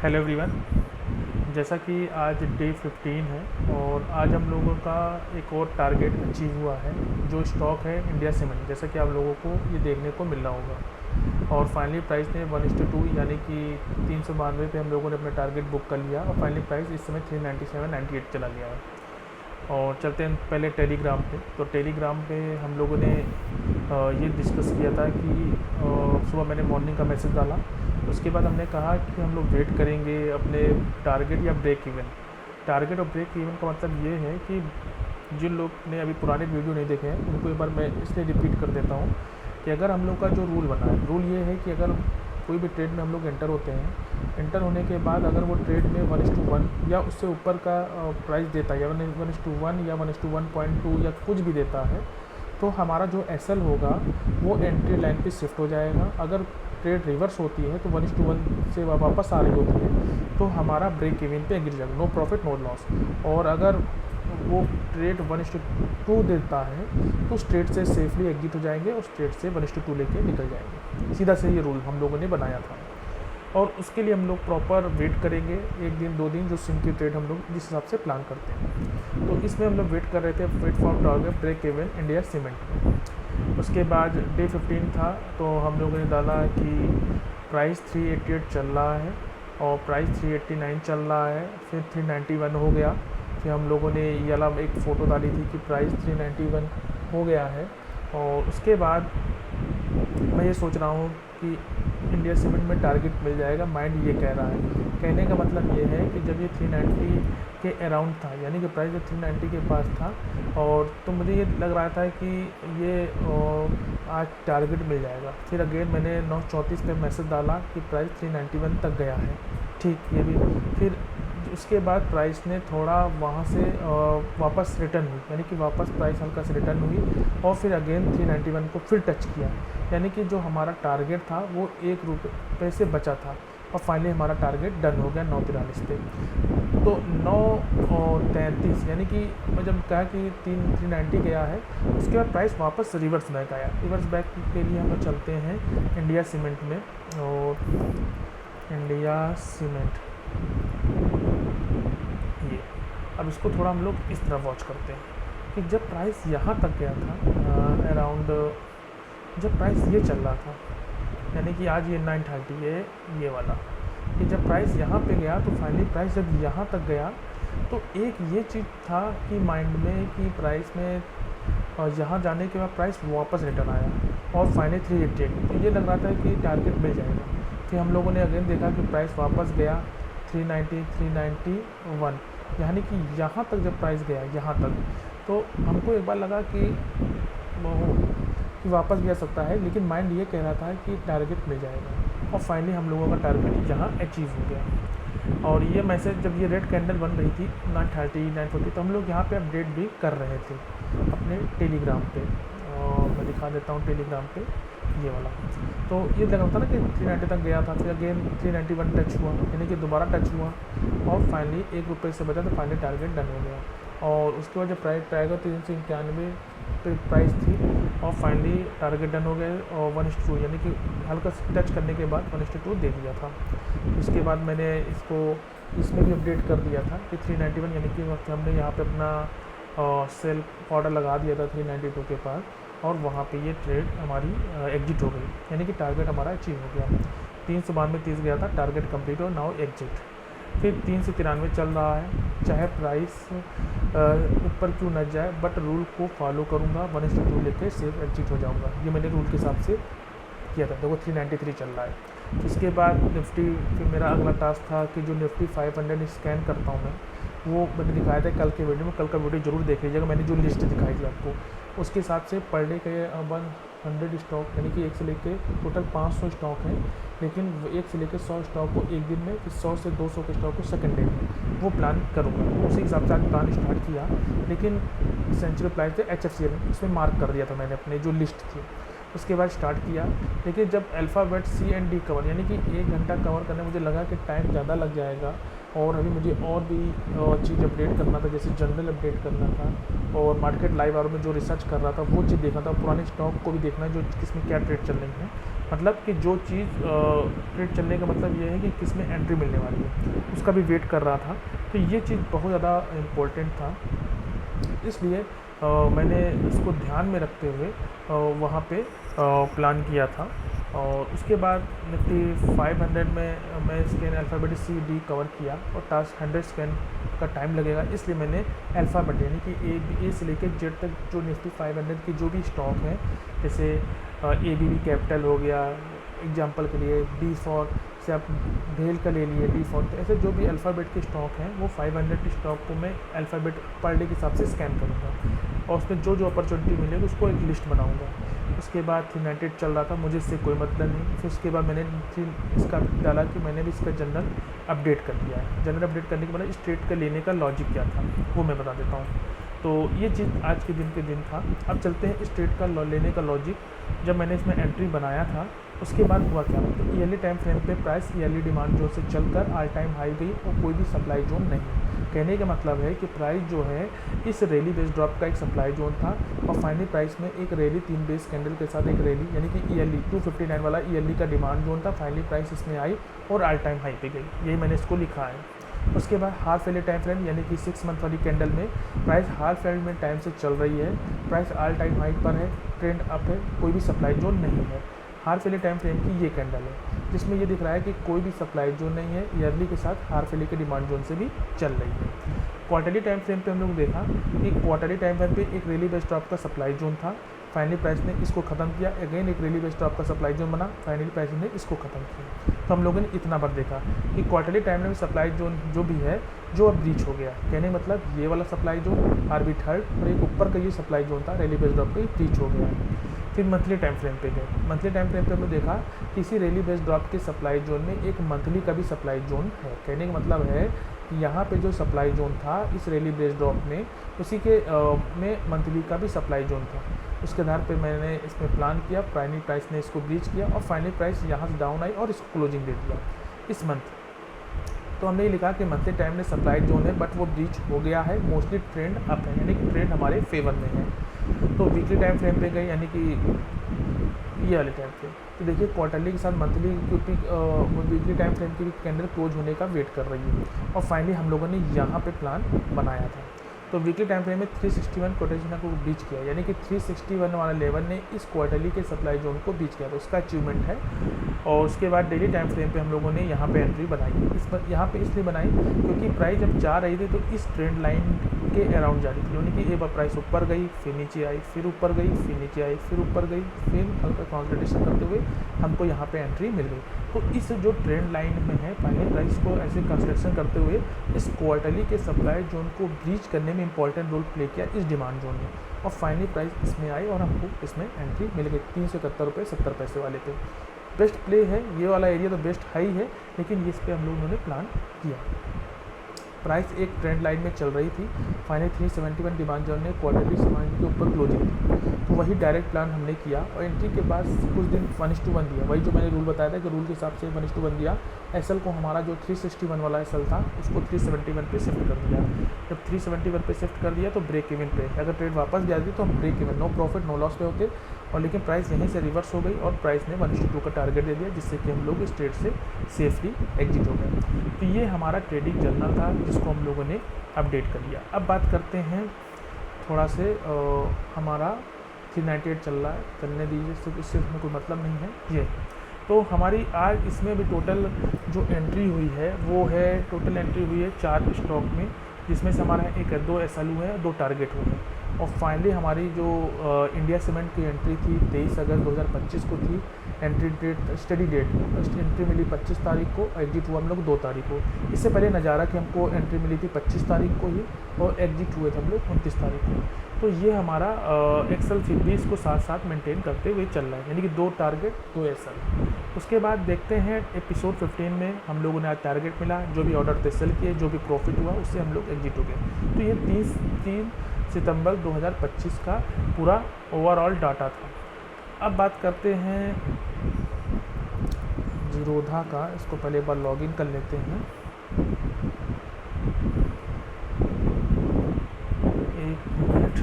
Hello everyone. जैसा कि आज डे 15 है और आज हम लोगों का एक और टारगेट अचीव हुआ है जो स्टॉक है इंडिया सीमेंट, जैसा कि आप लोगों को ये देखने को मिल रहा होगा। और फाइनली प्राइस ने 1:2 यानी कि 392 पे हम लोगों ने अपना टारगेट बुक कर लिया और फाइनली प्राइस इस समय 397.98 चला गया है। और चलते हैं पहले टेलीग्राम पे। तो टेलीग्राम पे हम लोगों ने ये डिस्कस किया था कि सुबह मैंने मॉर्निंग का मैसेज डाला। उसके बाद हमने कहा कि हम लोग वेट करेंगे अपने टारगेट या ब्रेक इवन। टारगेट और ब्रेक इवन का मतलब ये है कि जिन लोग ने अभी पुराने वीडियो नहीं देखे हैं उनको एक बार मैं इसलिए रिपीट कर देता हूँ कि अगर हम लोग का जो रूल बना है, रूल ये है कि अगर कोई भी ट्रेड में हम लोग एंटर होते हैं, एंटर होने के बाद अगर वो ट्रेड में 1:1 या उससे ऊपर का प्राइस देता है या 1:1 या 1:1.2 या कुछ भी देता है, तो हमारा जो एसएल होगा वो एंट्री लाइन पे शिफ्ट हो जाएगा। अगर ट्रेड रिवर्स होती है तो 1:1 से वापस आ रही होती है तो हमारा ब्रेक इवन पे गिर जाएगा, नो प्रॉफिट नो लॉस। और अगर वो ट्रेड 1:2 देता है तो स्ट्रेट से सेफली एग्जिट हो जाएंगे और स्ट्रेट से 1:2 लेके निकल जाएंगे। सीधा से ये रूल हम लोगों ने बनाया था और उसके लिए हम लोग प्रॉपर वेट करेंगे 1 दिन 2 दिन, जो सिम की ट्रेड हम लोग जिस हिसाब से प्लान करते हैं। तो इसमें हम लोग वेट कर रहे थे, wait for target break even India cement में। उसके बाद डे 15 था तो हम लोगों ने डाला कि प्राइस 388 चल रहा है और प्राइस 389 चल रहा है, फिर 391 हो गया। फिर हम लोगों ने ये वाला एक फ़ोटो डाली थी कि प्राइस 391 हो गया है। और उसके बाद मैं ये सोच रहा हूँ कि इंडिया सीमेंट में टारगेट मिल जाएगा, माइंड ये कह रहा है। कहने का मतलब ये है कि जब ये 390 के अराउंड था, यानी कि प्राइस जब 390 के पास था, और तो मुझे ये लग रहा था कि ये आज टारगेट मिल जाएगा। फिर अगेन मैंने 9:34 पे मैसेज डाला कि प्राइस 391 तक गया है, ठीक। ये भी फिर उसके बाद प्राइस ने थोड़ा वहाँ से वापस रिटर्न हुई, यानी कि वापस प्राइस हल्का से रिटर्न हुई और फिर अगेन 391 को फिर टच किया। यानी कि जो हमारा टारगेट था वो ₹1 से बचा था और फाइनली हमारा टारगेट डन हो गया 9:43 पे। तो 9:33 यानी कि मैं जब कहा कि 390 गया है, उसके बाद प्राइस वापस रिवर्स बैक आया। रिवर्स बैक के लिए हम लोग चलते हैं इंडिया सीमेंट में। और इंडिया सीमेंट ये, अब इसको थोड़ा हम लोग इस तरह वॉच करते हैं कि जब प्राइस यहाँ तक गया था अराउंड, जब प्राइस ये चल रहा था, यानी कि आज ये 930 है ये वाला, कि जब प्राइस यहाँ पे गया तो फाइनली प्राइस जब यहाँ तक गया तो एक ये चीज़ था कि माइंड में कि प्राइस में यहाँ जाने के बाद प्राइस वापस रिटर्न आया और फाइनली 388, तो ये लग रहा था कि टारगेट मिल जाएगा। फिर हम लोगों ने अगेन देखा कि प्राइस वापस गया 390 391, यानी कि यहाँ तक जब प्राइस गया यहाँ तक, तो हमको एक बार लगा कि वापस भी आ सकता है, लेकिन माइंड ये कह रहा था कि टारगेट मिल जाएगा और फाइनली हम लोगों का टारगेट यहाँ अचीव हो गया। और ये मैसेज जब ये रेड कैंडल बन रही थी 930 940, तो हम लोग यहाँ पे अपडेट भी कर रहे थे अपने टेलीग्राम पे। और मैं दिखा देता हूँ टेलीग्राम पे ये वाला। तो ये लगा था ना कि 390 तक गया था, फिर अगेन 391 टच हुआ, यानी कि दोबारा टच हुआ और फाइनली ₹1 से बचा तो फाइनली टारगेट डन हो गया। और उसके बाद जब प्राइस आएगा 391 पे प्राइस थी और फाइनली टारगेट डन हो गया और 1:2, यानी कि हल्का टच करने के बाद 1:2 दे दिया था। इसके बाद मैंने इसको इसमें भी अपडेट कर दिया था कि 391, यानी कि हमने यहाँ पे अपना सेल ऑर्डर लगा दिया था 392 के पास और वहाँ पे ये ट्रेड हमारी एग्जिट हो गई, यानी कि टारगेट हमारा अचीव हो गया। 392.30 गया था, टारगेट कंप्लीट और नाउ एग्जिट। फिर 393 चल रहा है, चाहे प्राइस ऊपर क्यों न जाए, बट रूल को फॉलो करूँगा, 1:2 लेके सेफ एग्जिट हो जाऊँगा। ये मैंने रूल के हिसाब से किया था। देखो 393 चल रहा है। इसके बाद निफ्टी, फिर मेरा अगला टास्क था कि जो निफ्टी 500 स्कैन करता हूँ मैं, वो मैंने दिखाया था कल के वीडियो में। कल का वीडियो जरूर देख लीजिएगा, मैंने जो लिस्ट दिखाई थी आपको उसके हिसाब से पर डे के 100 स्टॉक, यानी कि 1 से लेके टोटल 500 स्टॉक हैं, लेकिन 1 से लेकर 100 स्टॉक को एक दिन में, फिर 100 से 200 के स्टॉक को सेकंड डे में वो प्लान करूँगा। उसी हिसाब से आज प्लान स्टार्ट किया, लेकिन सेंचुरी प्लान से HFCL इसमें मार्क कर दिया था मैंने अपने जो लिस्ट थी। उसके बाद स्टार्ट किया, लेकिन जब alphabet C and D cover, यानी कि 1 घंटा कवर करने मुझे लगा कि टाइम ज़्यादा लग जाएगा और अभी मुझे और भी चीज़ अपडेट करना था, जैसे जनरल अपडेट करना था और मार्केट लाइव आवर में जो रिसर्च कर रहा था वो चीज़ देखना था, पुराने स्टॉक को भी देखना है जो किसमें क्या ट्रेड चल रही है। मतलब कि जो चीज़ ट्रेड चलने का मतलब ये है कि किस में एंट्री मिलने वाली है, उसका भी वेट कर रहा था। तो ये चीज़ बहुत ज़्यादा इम्पोर्टेंट था, इसलिए मैंने इसको ध्यान में रखते हुए वहाँ पे प्लान किया था। और उसके बाद निफ्टी 500 में मैं scan alphabet C D cover किया, और टास्क 100 स्कैन का टाइम लगेगा, इसलिए मैंने अल्फ़ाबेट यानी कि ए से लेकर जेड तक जो निफ्टी 500 की जो भी स्टॉक हैं, जैसे ABB कैपिटल हो गया एग्जांपल के लिए, डी फॉर से आप भेल का ले लिए, डी फॉर, तो ऐसे जो भी अल्फ़ाबेट के स्टॉक हैं वो 500 की स्टॉक को मैं अल्फ़ाबेट पर डे के हिसाब से स्कैन करूँगा, और उसमें जो जो अपॉर्चुनिटी मिलेगी उसको एक लिस्ट बनाऊँगा। उसके बाद 398 चल रहा था, मुझे इससे कोई मतलब नहीं। फिर उसके बाद मैंने इसका डाला कि मैंने भी इसका जनरल अपडेट कर दिया है। जनरल अपडेट करने के बाद इस ट्रेड का लेने का लॉजिक क्या था वो मैं बता देता हूँ। तो ये चीज़ आज के दिन था। अब चलते हैं इस ट्रेड का लेने का लॉजिक। जब मैंने इसमें एंट्री बनाया था उसके बाद हुआ क्या, मतलब ईयरली टाइम फ्रेम पे प्राइस ईयरली डिमांड जोन से चलकर ऑल टाइम हाई गई और कोई भी सप्लाई जोन नहीं। कहने का मतलब है कि प्राइस जो है इस रैली बेस ड्रॉप का एक सप्लाई जोन था, और फाइनली प्राइस में एक रैली 3 बेस कैंडल के साथ एक रैली यानी कि ईयरली 259 वाला ईयरली का डिमांड जोन था। फाइनली प्राइस इसमें आई और ऑल टाइम हाई पे गई, यही मैंने इसको लिखा है। उसके बाद हाफ ईयरली टाइम फ्रेम यानी कि 6 मंथ वाली कैंडल में प्राइस हाफ ईयर में टाइम से चल रही है, प्राइस ऑल टाइम हाई पर है, ट्रेंड अप है, कोई भी सप्लाई जोन नहीं है। हाफ ईयरली टाइम फ्रेम की ये कैंडल है जिसमें ये दिख रहा है कि कोई भी सप्लाई जोन नहीं है, ईयरली के साथ हाफ ईयरली के डिमांड जोन से भी चल रही है। क्वार्टरली टाइम फ्रेम पे हम लोग देखा कि क्वार्टरली टाइम फ्रेम पे एक रैली बेस ड्रॉप का सप्लाई जोन था, फाइनली प्राइस ने इसको ख़त्म किया, अगेन एक रैली बेस ड्रॉप का सप्लाई जोन बना, फाइनली प्राइस ने इसको ख़त्म किया। तो हम लोगों ने इतना बार देखा कि क्वार्टरली टाइम में सप्लाई जोन जो भी है जो अब ब्रीच हो गया, कहने मतलब ये वाला सप्लाई जोन RB थर्ड और एक ऊपर का ये सप्लाई जोन था रैली बेस ड्रॉप का, ब्रीच हो गया है। फिर मंथली टाइम फ्रेम पे गए, मंथली टाइम फ्रेम पे हमने देखा कि इसी रैली बेस ड्रॉप के सप्लाई जोन में एक मंथली का भी सप्लाई जोन है। कहने का मतलब है कि यहाँ पे जो सप्लाई जोन था इस रैली बेस ड्रॉप में, उसी के में मंथली का भी सप्लाई जोन था। उसके आधार पे मैंने इसमें प्लान किया, फाइनली प्राइस ने इसको ब्रीच किया और फाइनली प्राइस यहाँ से डाउन आई और इसको क्लोजिंग दे दिया इस मंथ। तो हमने ये लिखा कि मंथली टाइम में सप्लाई जोन है बट वो ब्रीच हो गया है, मोस्टली ट्रेंड अप है यानी कि ट्रेंड हमारे फेवर में है। तो वीकली टाइम फ्रेम पे गए यानी कि ये वाले टाइम फ्रेम, तो देखिए क्वार्टरली के साथ मंथली क्योंकि वीकली टाइम फ्रेम की कैंडल क्लोज होने का वेट कर रही है, और फाइनली हम लोगों ने यहाँ पे प्लान बनाया था। तो वीकली टाइम फ्रेम में 361 कोटेशन को बीच किया यानी कि 361 वाला लेवल ने इस क्वार्टरली के सप्लाई जोन को बीच किया, तो उसका अचीवमेंट है। और उसके बाद डेली टाइम फ्रेम पे हम लोगों ने यहाँ पे एंट्री बनाई, इस पर यहाँ पे इसलिए बनाई क्योंकि प्राइस जब जा रही थी तो इस ट्रेंड लाइन के अराउंड जा रही थी, यानी कि एक बार प्राइस ऊपर गई फिर नीचे आई, फिर ऊपर गई फिर नीचे आई, फिर ऊपर गई, फिर हल्का कंसोलिडेशन करते हुए हमको यहाँ पे एंट्री मिल गई। तो इस जो ट्रेंड लाइन में है फाइनल प्राइस को ऐसे कंसोलिडेशन करते हुए इस क्वार्टरली के सप्लाई जोन को ब्रीच करने में इंपॉर्टेंट रोल प्ले किया इस डिमांड जोन में, और फाइनली प्राइस इसमें आई और हमको इसमें एंट्री मिल गई 371 रुपये 70 पैसे वाले पे। बेस्ट प्ले है ये वाला एरिया, तो बेस्ट हाई है, लेकिन इस पर हम लोगों ने प्लान किया। प्राइस एक ट्रेंड लाइन में चल रही थी, फाइनली 371 डिमांड जोन ने क्वार्टरली डिमांड के ऊपर क्लोजिंग थी, तो वही डायरेक्ट प्लान हमने किया और एंट्री के बाद कुछ दिन 1:1 दिया, वही जो मैंने रूल बताया था कि रूल के हिसाब से 1:1 दिया। एसएल को हमारा जो 361 वाला एसएल था उसको 371 पे शिफ्ट कर दिया। जब 371 पे शिफ्ट कर दिया तो ब्रेक इवन पे, अगर ट्रेड वापस जाती तो हम break even, no profit no loss पे होते, और लेकिन प्राइस यहीं से रिवर्स हो गई और प्राइस ने 1:2 का टारगेट दे दिया, जिससे कि हम लोग इस ट्रेड से सेफली एग्जिट हो गए। तो ये हमारा ट्रेडिंग जर्नल था जिसको हम लोगों ने अपडेट कर लिया। अब बात करते हैं थोड़ा से हमारा 398 चल रहा है, चलने दीजिए, इससे इसमें कोई मतलब नहीं है ये। तो हमारी आज इसमें भी टोटल जो एंट्री हुई है वो है, टोटल एंट्री हुई है 4 स्टॉक में, जिसमें से हमारा 2 एसएलयू है, 2 टारगेट हुए हैं। और फाइनली हमारी जो इंडिया सीमेंट की एंट्री थी 23 अगस्त 2025 को थी, entry date study date, entry मिली 25 तारीख को, एग्जिट हुआ हम लोग 2 तारीख को। इससे पहले नज़ारा की हमको एंट्री मिली थी 25 तारीख को ही और एग्जिट हुए थे हम लोग 29 तारीख को। तो ये हमारा एक्सेल फिर भी इसको साथ साथ मेंटेन करते हुए चल रहा है, यानी कि 2 टारगेट 2 एक्सेल। उसके बाद देखते हैं एपिसोड 15 में हम लोगों ने आज टारगेट मिला, जो भी ऑर्डर थे सेल किए, जो भी प्रॉफिट हुआ उससे हम लोग एग्जिट हो गए। तो ये 3 सितंबर 2025 का पूरा ओवरऑल डाटा था। अब बात करते हैं जीरोधा का, इसको पहले एक बार लॉगिन कर लेते हैं। एक मिनट,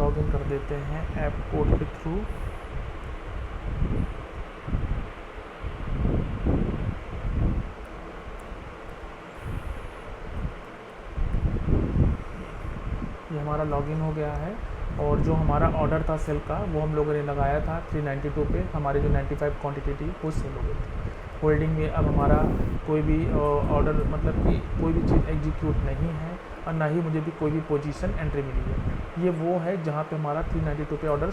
लॉगिन कर देते हैं ऐप कोड के थ्रू। ये हमारा लॉगिन हो गया है और जो हमारा ऑर्डर था सेल का वो हम लोगों ने लगाया था 392 पे। हमारी जो 95 क्वांटिटी थी वो सेल हो गई थी। होल्डिंग में अब हमारा कोई भी ऑर्डर मतलब कि कोई भी चीज़ एग्जीक्यूट नहीं है और ना ही मुझे भी कोई भी पोजीशन एंट्री मिली है। ये वो है जहाँ पे हमारा 392 पे ऑर्डर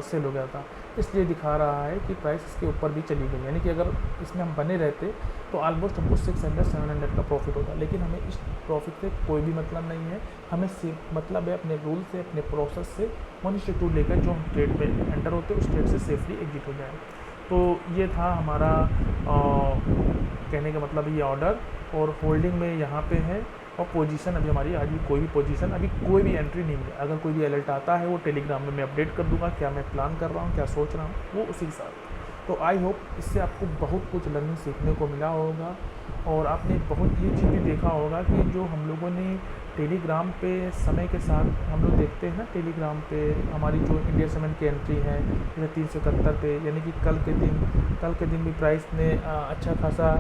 सेल हो गया था, इसलिए दिखा रहा है कि प्राइस इसके ऊपर भी चली गई। यानी कि अगर इसमें हम बने रहते तो ऑलमोस्ट हमको 600-700 का प्रॉफिट होता, लेकिन हमें इस प्रॉफिट से कोई भी मतलब नहीं है। हमें सिर्फ मतलब है अपने रूल से, अपने प्रोसेस से 1:2 लेकर जो हम ट्रेड में एंटर होते हैं उस ट्रेड से सेफली एग्जिट हो जाए। तो ये था हमारा कहने का मतलब ये ऑर्डर, और होल्डिंग में यहाँ पे है, और पोजीशन अभी हमारी आज भी कोई भी पोजीशन, अभी कोई भी एंट्री नहीं है। अगर कोई भी अलर्ट आता है वो टेलीग्राम में मैं अपडेट कर दूंगा, क्या मैं प्लान कर रहा हूँ, क्या सोच रहा हूँ, वो उसी के साथ। तो आई होप इससे आपको बहुत कुछ लर्निंग सीखने को मिला होगा, और आपने बहुत ये चीज़ भी देखा होगा कि जो हम लोगों ने टेलीग्राम पे समय के साथ हम लोग देखते हैं ना, टेलीग्राम पे हमारी जो इंडिया सीमेंट की एंट्री है जैसे 371 पे, यानी कि कल के दिन भी प्राइस ने अच्छा खासा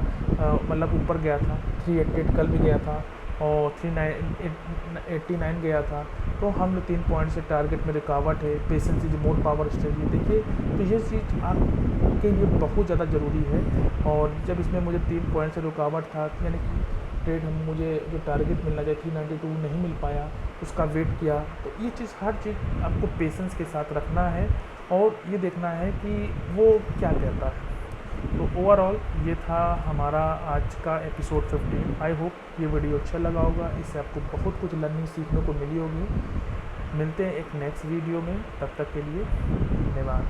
मतलब ऊपर गया था। 388 कल भी गया था और 389 गया था। तो हम लोग 3 पॉइंट से टारगेट में रुकावट है, patience is more power strategy. देखिए तो ये चीज़ आपके लिए बहुत ज़्यादा ज़रूरी है। और जब इसमें मुझे 3 पॉइंट से रुकावट था, यानी कि ट्रेड मुझे जो टारगेट मिलना चाहिए 392 नहीं मिल पाया, उसका वेट किया। तो ये चीज़, हर चीज़ आपको पेशेंस के साथ रखना है और ये देखना है कि वो क्या कहता है। तो ओवरऑल ये था हमारा आज का एपिसोड 15। आई होप ये वीडियो अच्छा लगा होगा, इससे आपको बहुत कुछ लर्निंग सीखने को मिली होगी। मिलते हैं एक नेक्स्ट वीडियो में, तब तक के लिए धन्यवाद।